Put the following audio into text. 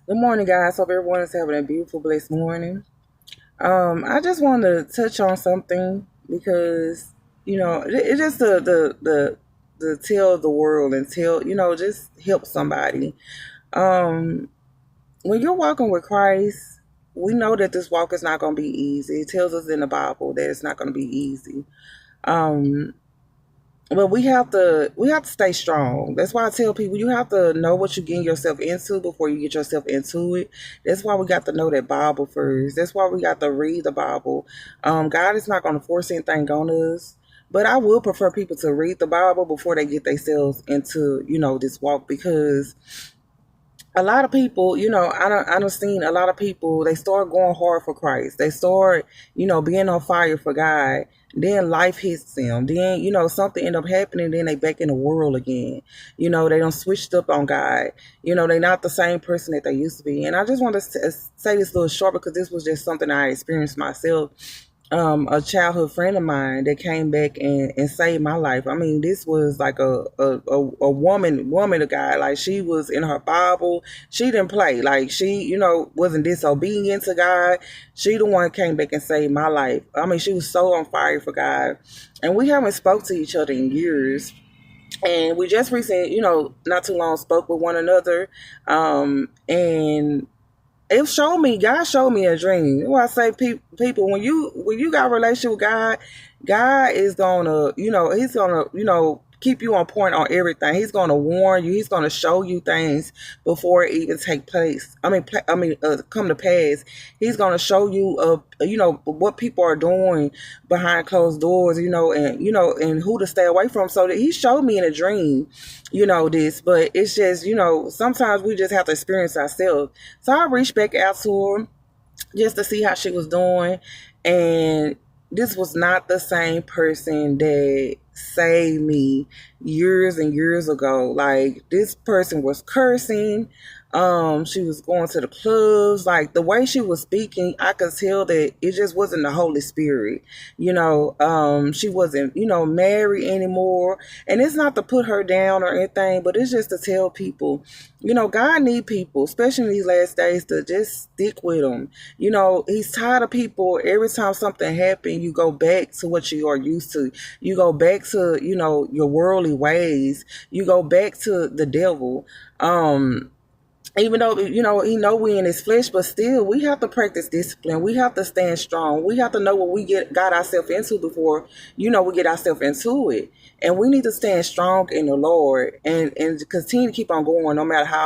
Good morning, guys. Hope everyone is having a beautiful, blessed morning. I just wanted to touch on something because it's just the tell the world and tell just help somebody. Um, when you're walking with Christ, we know that this walk is not going to be easy. It tells us in the Bible that it's not going to be easy. Um, but we have to stay strong. That's why I tell people you have to know what you're getting yourself into before you get yourself into it. That's why we got to know that Bible first. That's why we got to read the Bible. God is not going to force anything on us. But I would prefer people to read the Bible before they get themselves into, this walk because a lot of people, I don't seen a lot of people, they start going hard for Christ. They start, being on fire for God. Then life hits them. Then, something end up happening. Then they back in the world again. They don't switched up on God. They're not the same person that they used to be. And I just want to say this a little short because this was just something I experienced myself. A childhood friend of mine that came back and saved my life. I mean, this was like a woman of God. Like she was in her Bible. She didn't play. Like she, wasn't disobedient to God. She the one came back and saved my life. I mean, she was so on fire for God. And we haven't spoke to each other in years. And we just recently, not too long spoke with one another. And it showed me, God showed me a dream. What I say, people, when you got a relationship with God, God is gonna, He's gonna, keep you on point on everything. He's gonna warn you. He's gonna show you things before it even take place. Come to pass. He's gonna show you, what people are doing behind closed doors, and who to stay away from. So that He showed me in a dream, this. But it's just, sometimes we just have to experience ourselves. So I reached back out to her just to see how she was doing. And this was not the same person that saved me years and years ago. Like this person was cursing. She was going to the clubs. Like the way she was speaking, I could tell that it just wasn't the Holy Spirit. She wasn't, married anymore. And it's not to put her down or anything, but it's just to tell people, God need people, especially in these last days, to just stick with him. He's tired of people. Every time something happens, you go back to what you are used to. You go back to, your worldly ways. You go back to the devil. Even though he know we in his flesh, but still we have to practice discipline. We have to stand strong. We have to know what we got ourselves into before we get ourselves into it. And we need to stand strong in the Lord and continue to keep on going no matter how